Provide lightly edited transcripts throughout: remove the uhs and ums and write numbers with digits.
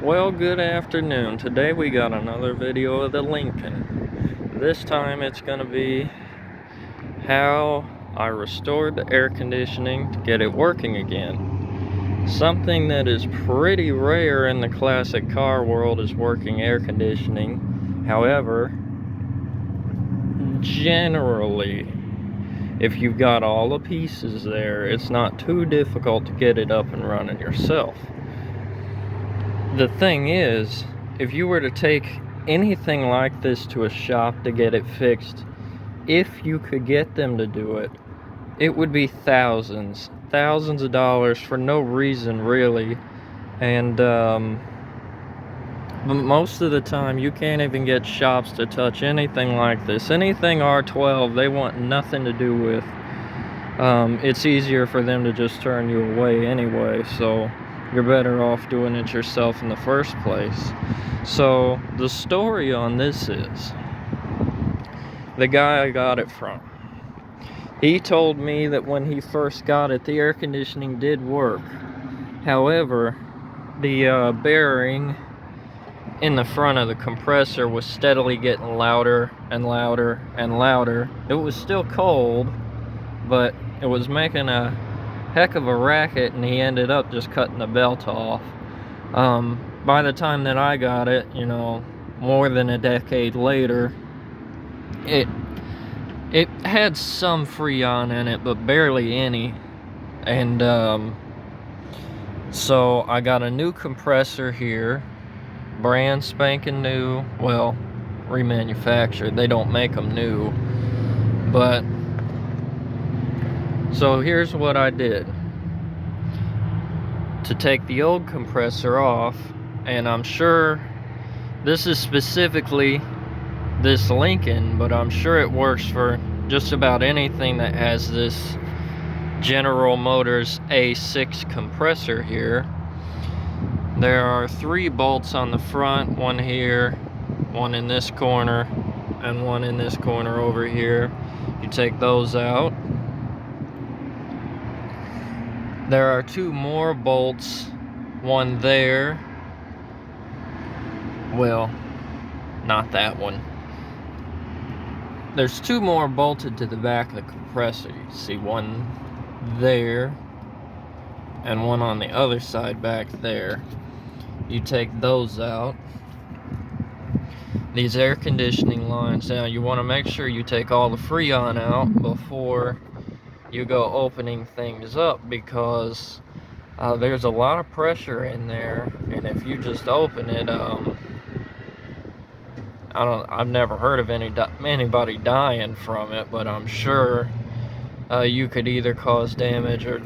Well, good afternoon. Today we got another video of the Lincoln. This time it's going to be how I restored the air conditioning to get it working again. Something that is pretty rare in the classic car world is working air conditioning. However, generally, if you've got all the pieces there, it's not too difficult to get it up and running yourself. The thing is, if you were to take anything like this to a shop to get it fixed, if you could get them to do it, it would be thousands of dollars for no reason really. And most of the time you can't even get shops to touch anything like this. Anything R12 they want nothing to do with. It's easier for them to just turn you away anyway, so you're better off doing it yourself in the first place. So the story on this is, the guy I got it from, he told me that when he first got it, the air conditioning did work. However, the bearing in the front of the compressor was steadily getting louder and louder and louder. It was still cold, but it was making a heck of a racket, and he ended up just cutting the belt off. By the time that I got it, more than a decade later, it had some Freon in it, but barely any. And so I got a new compressor here, brand spanking new. Well, remanufactured. They don't make them new. But so here's what I did to take the old compressor off, and I'm sure this is specifically this Lincoln, but I'm sure it works for just about anything that has this General Motors A6 compressor here. There are 3 bolts on the front, one here, one in this corner, and one in this corner over here. You take those out. There are 2 more bolts, one there. Well, not that one. There's 2 more bolted to the back of the compressor. You see one there and one on the other side back there. You take those out. These air conditioning lines, now you want to make sure you take all the Freon out before you go opening things up, because there's a lot of pressure in there, and if you just open it, I've never heard of anybody dying from it, but I'm sure you could either cause damage or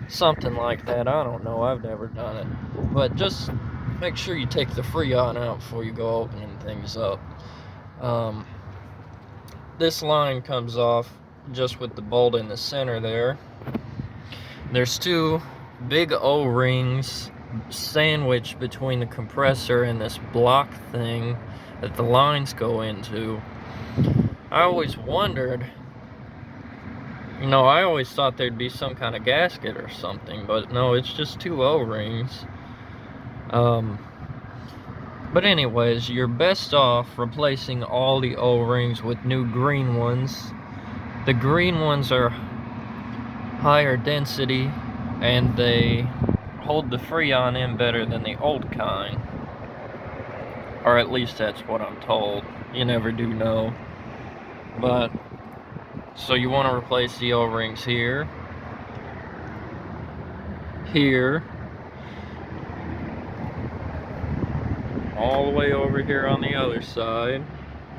something like that. I don't know, I've never done it, but just make sure you take the Freon out before you go opening things up. This line comes off just with the bolt in the center there. There's 2 big O-rings sandwiched between the compressor and this block thing that the lines go into. I always wondered, I always thought there'd be some kind of gasket or something, but no, it's just 2 O-rings. But anyways, you're best off replacing all the O-rings with new green ones. The green ones are higher density, and they hold the Freon in better than the old kind. Or at least that's what I'm told. You never do know. But, so you want to replace the O-rings here. Here. All the way over here on the other side.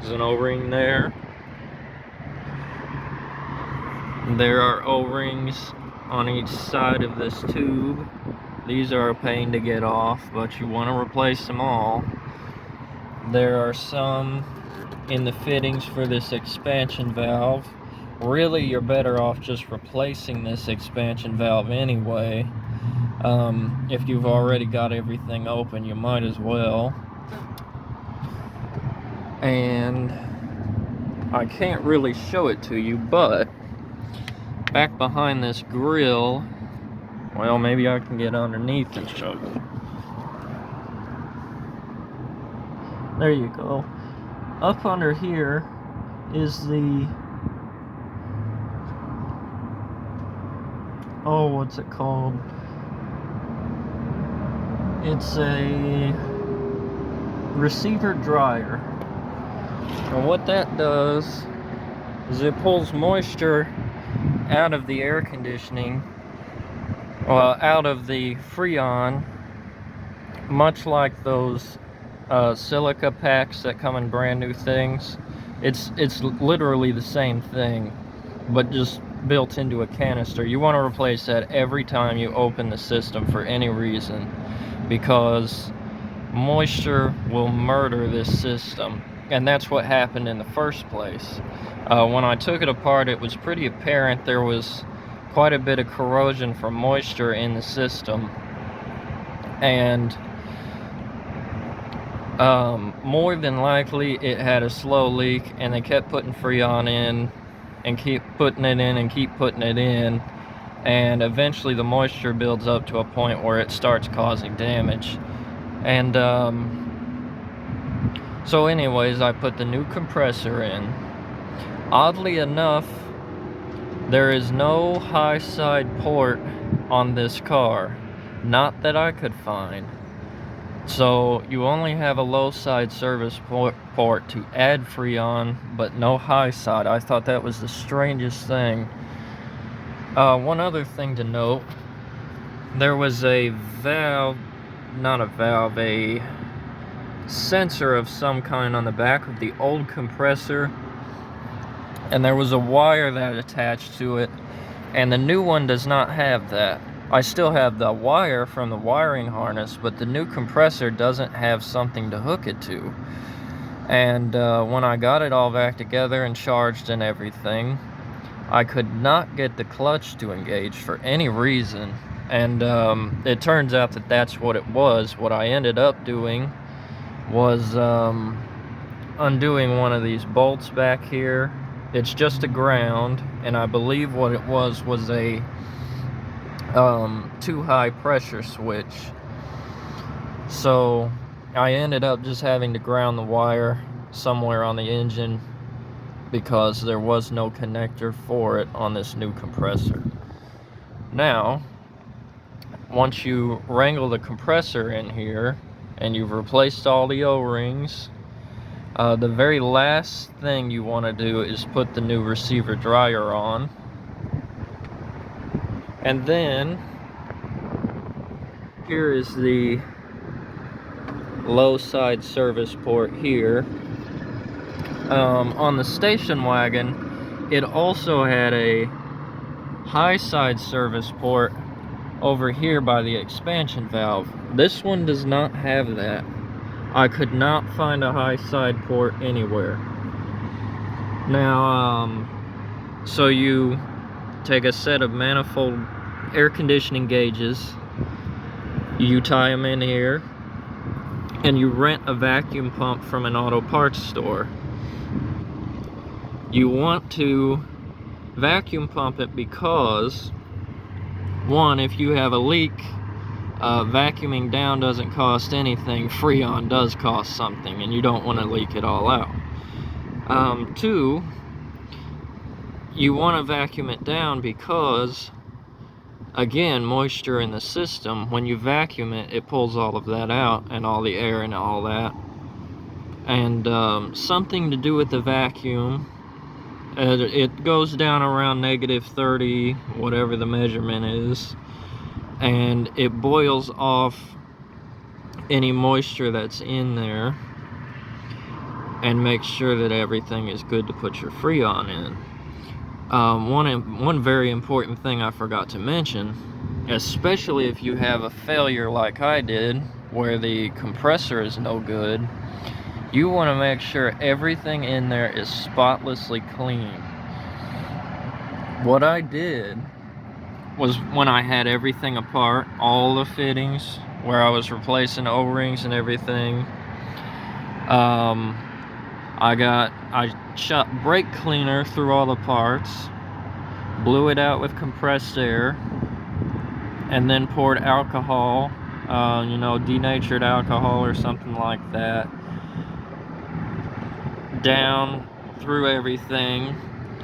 There's an O-ring there. There are O-rings on each side of this tube. These are a pain to get off, but you want to replace them all. There are some in the fittings for this expansion valve. Really, you're better off just replacing this expansion valve anyway. If you've already got everything open, you might as well. And I can't really show it to you, but back behind this grill, well, maybe I can get underneath and show you. There you go. Up under here is the, oh, what's it called? It's a receiver dryer. And what that does is it pulls moisture out of the air conditioning, well, out of the Freon, much like those silica packs that come in brand new things. It's literally the same thing, but just built into a canister. You want to replace that every time you open the system for any reason, because moisture will murder this system. And that's what happened in the first place. When I took it apart, it was pretty apparent there was quite a bit of corrosion from moisture in the system, and more than likely it had a slow leak, and they kept putting Freon in and keep putting it in and keep putting it in, and eventually the moisture builds up to a point where it starts causing damage. And so anyways, I put the new compressor in. Oddly enough, there is no high side port on this car, not that I could find. So you only have a low side service port to add Freon, but no high side. I thought that was the strangest thing. One other thing to note, there was a valve, not a valve, a sensor of some kind on the back of the old compressor, and there was a wire that attached to it, and the new one does not have that. I still have the wire from the wiring harness, but the new compressor doesn't have something to hook it to. And when I got it all back together and charged and everything, I could not get the clutch to engage for any reason. And it turns out that that's what it was. What I ended up doing was undoing one of these bolts back here. It's just a ground, and I believe what it was a too high pressure switch. So I ended up just having to ground the wire somewhere on the engine, because there was no connector for it on this new compressor. Now, once you wrangle the compressor in here and you've replaced all the O-rings, the very last thing you want to do is put the new receiver dryer on. And then here is the low side service port here. On the station wagon, it also had a high side service port over here by the expansion valve. This one does not have that. I could not find a high side port anywhere. Now, so you take a set of manifold air conditioning gauges, you tie them in here, and you rent a vacuum pump from an auto parts store. You want to vacuum pump it because, one, if you have a leak, vacuuming down doesn't cost anything. Freon does cost something, and you don't want to leak it all out. Two, you want to vacuum it down because, again, moisture in the system, when you vacuum it, it pulls all of that out, and all the air and all that. And something to do with the vacuum, it goes down around -30, whatever the measurement is, and it boils off any moisture that's in there and makes sure that everything is good to put your Freon in. One very important thing I forgot to mention, especially if you have a failure like I did, where the compressor is no good, you want to make sure everything in there is spotlessly clean. What I did was, when I had everything apart, all the fittings, where I was replacing O-rings and everything, I shot brake cleaner through all the parts, blew it out with compressed air, and then poured alcohol, denatured alcohol or something like that, down through everything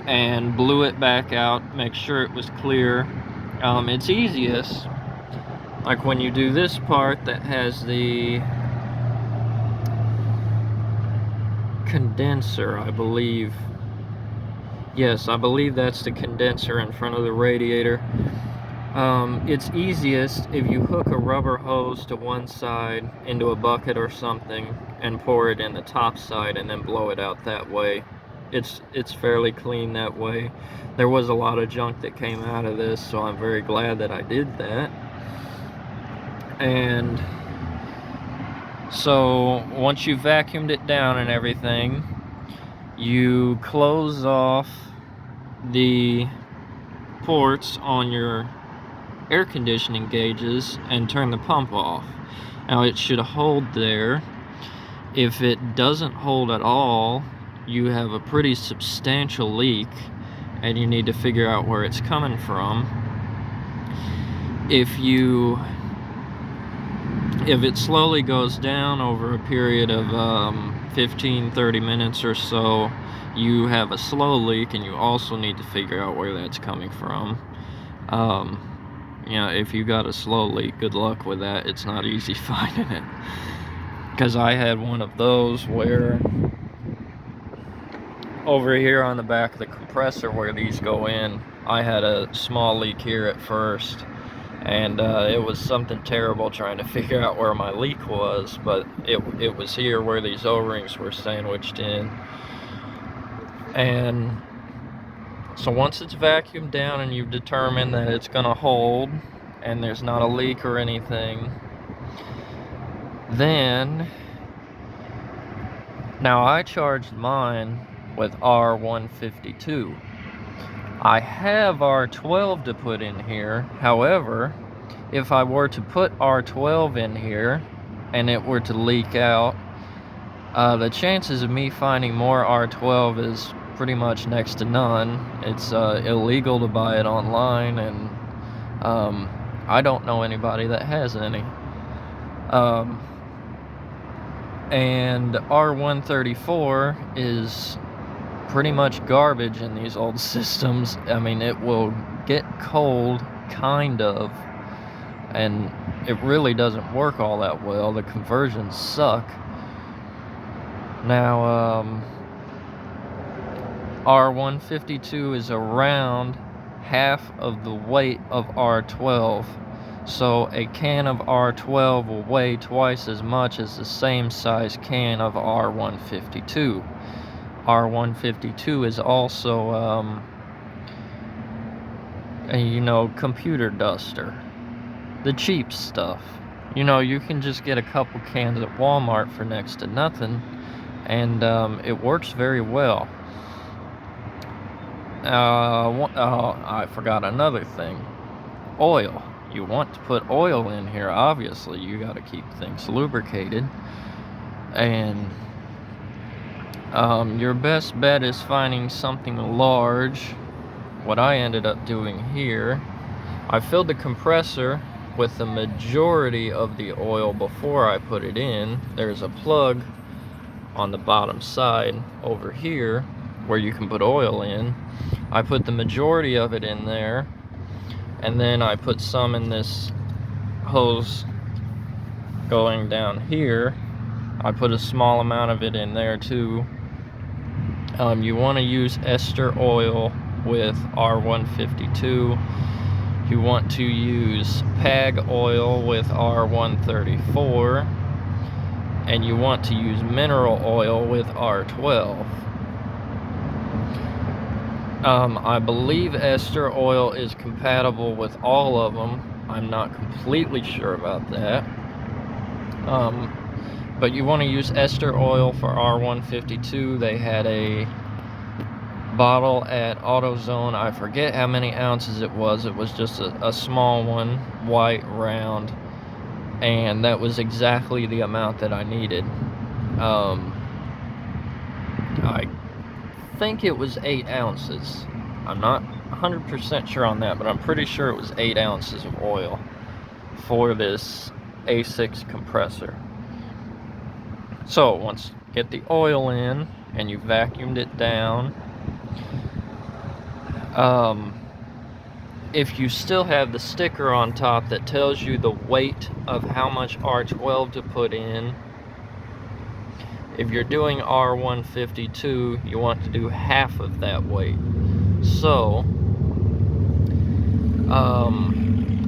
and blew it back out, make sure it was clear. It's easiest like when you do this part that has the condenser, I believe. Yes, I believe that's the condenser in front of the radiator. It's easiest if you hook a rubber hose to one side into a bucket or something and pour it in the top side and then blow it out that way. It's fairly clean that way. There was a lot of junk that came out of this, so I'm very glad that I did that. And so once you vacuumed it down and everything, you close off the ports on your air conditioning gauges and turn the pump off. Now it should hold there. If it doesn't hold at all, you have a pretty substantial leak and you need to figure out where it's coming from. If it slowly goes down over a period of 15-30 minutes or so, you have a slow leak, and you also need to figure out where that's coming from. You know, if you got a slow leak, good luck with that. It's not easy finding it, because I had one of those where over here on the back of the compressor where these go in, I had a small leak here at first, and it was something terrible trying to figure out where my leak was, but it was here where these O-rings were sandwiched in. And so once it's vacuumed down and you've determined that it's going to hold and there's not a leak or anything, then now I charged mine with R152. I have R12 to put in here. However, if I were to put R12 in here and it were to leak out, the chances of me finding more R12 is pretty much next to none. It's illegal to buy it online, and I don't know anybody that has any. And R134 is pretty much garbage in these old systems. I mean, it will get cold, kind of, and it really doesn't work all that well. The conversions suck. Now, R152 is around half of the weight of R12. So a can of R12 will weigh twice as much as the same size can of R152. R152 is also a computer duster, the cheap stuff. You can just get a couple cans at Walmart for next to nothing, and it works very well. I forgot another thing. Oil. You want to put oil in here, obviously. You got to keep things lubricated, and your best bet is finding something large. What I ended up doing here, I filled the compressor with the majority of the oil before I put it in. There's a plug on the bottom side over here where you can put oil in. I put the majority of it in there, and then I put some in this hose going down here. I put a small amount of it in there too. You want to use ester oil with R152. You want to use PAG oil with R134. And you want to use mineral oil with R12. I believe ester oil is compatible with all of them. I'm not completely sure about that. But you want to use ester oil for R152. They had a bottle at AutoZone. I forget how many ounces it was. It was just a small one, white, round. And that was exactly the amount that I needed. I think it was 8 ounces. I'm not 100% sure on that, but I'm pretty sure it was 8 ounces of oil for this A6 compressor. So once get the oil in and you vacuumed it down, if you still have the sticker on top that tells you the weight of how much R12 to put in, if you're doing R152, you want to do half of that weight. So,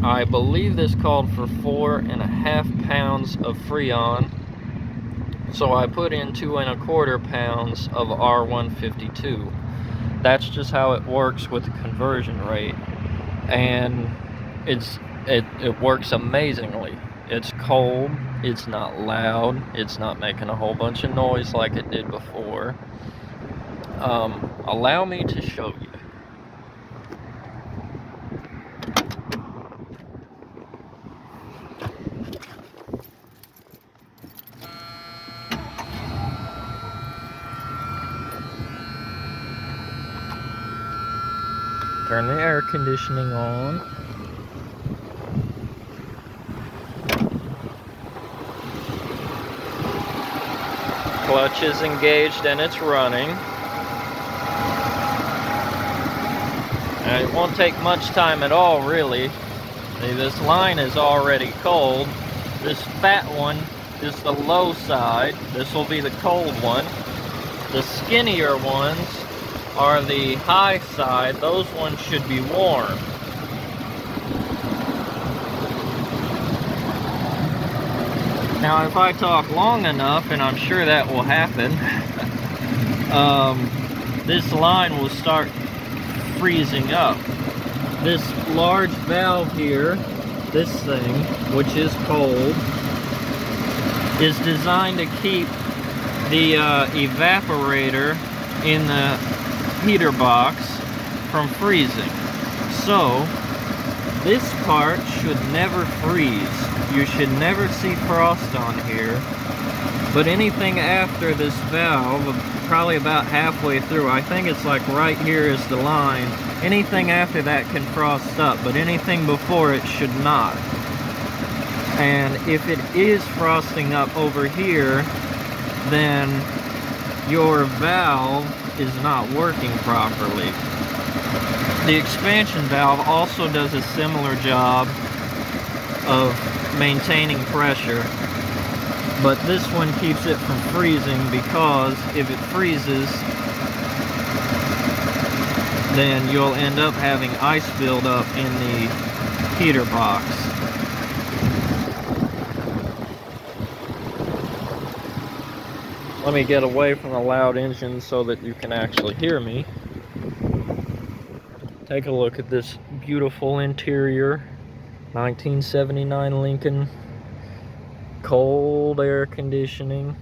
I believe this called for 4.5 pounds of Freon. So I put in 2.25 pounds of R152. That's just how it works with the conversion rate. And it works amazingly. It's cold, it's not loud, it's not making a whole bunch of noise like it did before. Allow me to show you. Turn the air conditioning on. Clutch is engaged and it's running. And it won't take much time at all, really. See, this line is already cold. This fat one is the low side. This will be the cold one. The skinnier ones are the high side. Those ones should be warm. Now if I talk long enough, and I'm sure that will happen, this line will start freezing up. This large valve here, this thing, which is cold, is designed to keep the evaporator in the heater box from freezing. So this part should never freeze. You should never see frost on here, but anything after this valve, probably about halfway through, I think it's like right here is the line, anything after that can frost up, but anything before it should not. And if it is frosting up over here, then your valve is not working properly. The expansion valve also does a similar job of maintaining pressure, but this one keeps it from freezing, because if it freezes, then you'll end up having ice build up in the heater box. Let me get away from the loud engine so that you can actually hear me. Take a look at this beautiful interior. 1979 Lincoln. Cold air conditioning.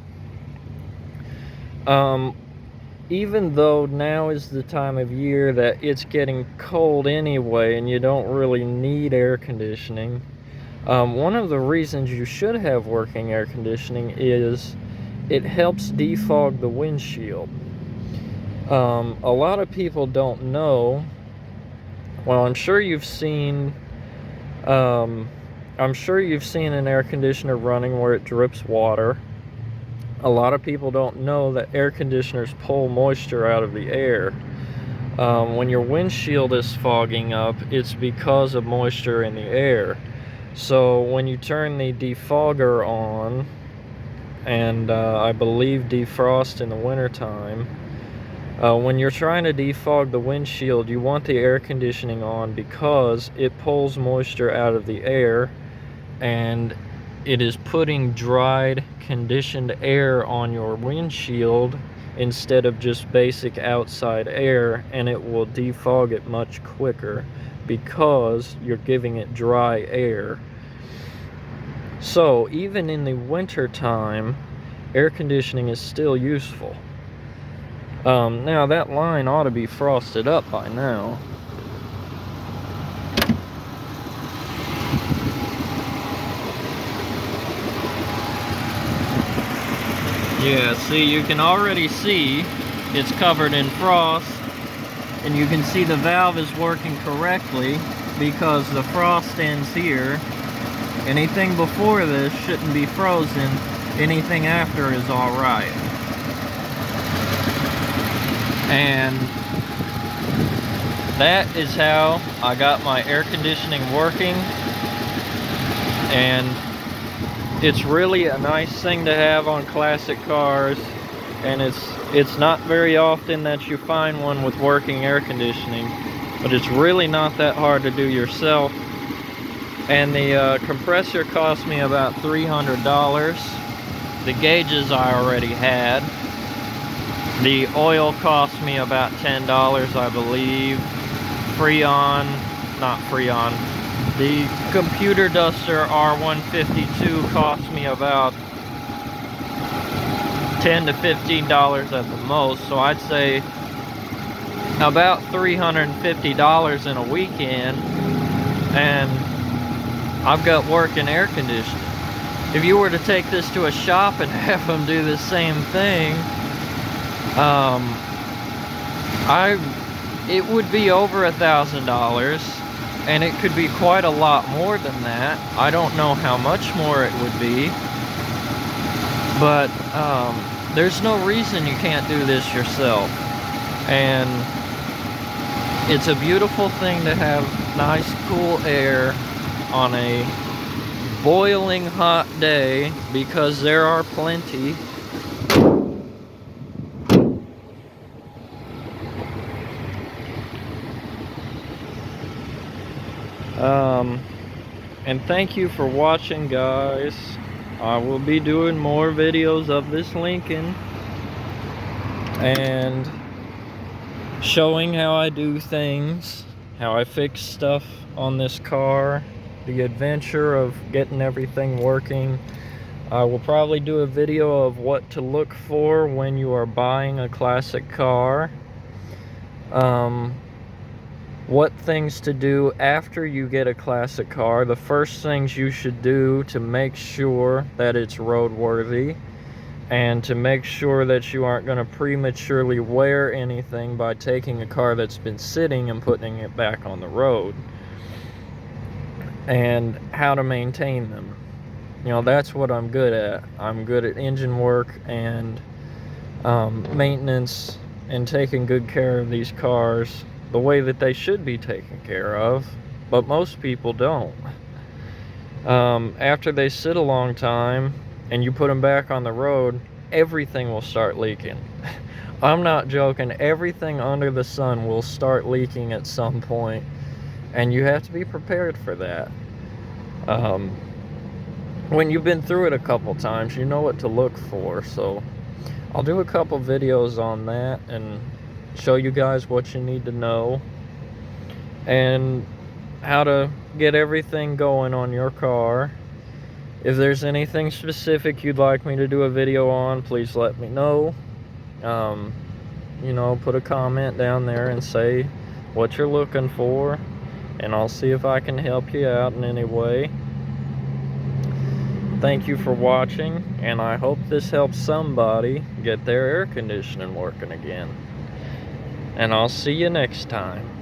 Even though now is the time of year that it's getting cold anyway and you don't really need air conditioning, one of the reasons you should have working air conditioning is it helps defog the windshield. A lot of people don't know. Well, I'm sure you've seen an air conditioner running where it drips water. A lot of people don't know that air conditioners pull moisture out of the air. When your windshield is fogging up, it's because of moisture in the air. So when you turn the defogger on, and I believe defrost in the wintertime, when you're trying to defog the windshield, you want the air conditioning on because it pulls moisture out of the air, and it is putting dried, conditioned air on your windshield instead of just basic outside air, and it will defog it much quicker because you're giving it dry air. So even in the winter time, air conditioning is still useful. Now that line ought to be frosted up by now. Yeah, see, you can already see it's covered in frost, and you can see the valve is working correctly because the frost ends here. Anything before this shouldn't be frozen. Anything after is all right. And that is how I got my air conditioning working. And it's really a nice thing to have on classic cars, and it's not very often that you find one with working air conditioning, but it's really not that hard to do yourself. And the compressor cost me about $300. The gauges I already had. The oil cost me about $10, I believe. Not Freon. The computer duster R152 cost me about $10 to $15 at the most, so I'd say about $350 in a weekend, and I've got working air conditioning. If you were to take this to a shop and have them do the same thing, it would be over $1,000. And it could be quite a lot more than that. I don't know how much more it would be. But there's no reason you can't do this yourself. And it's a beautiful thing to have nice cool air on a boiling hot day, because there are plenty. And thank you for watching, guys. I will be doing more videos of this Lincoln and showing how I do things, how I fix stuff on this car, the adventure of getting everything working. I will probably do a video of what to look for when you are buying a classic car. What things to do after you get a classic car. The first things you should do to make sure that it's roadworthy, and to make sure that you aren't going to prematurely wear anything by taking a car that's been sitting and putting it back on the road. And how to maintain them. You know, that's what I'm good at. I'm good at engine work and maintenance and taking good care of these cars the way that they should be taken care of, but most people don't. After they sit a long time and you put them back on the road, everything will start leaking. I'm not joking. Everything under the sun will start leaking at some point, and you have to be prepared for that. When you've been through it a couple times, you know what to look for. So I'll do a couple videos on that and show you guys what you need to know and how to get everything going on your car. If there's anything specific you'd like me to do a video on, please let me know. You know, put a comment down there and say what you're looking for, and I'll see if I can help you out in any way. Thank you for watching, and I hope this helps somebody get their air conditioning working again. And I'll see you next time.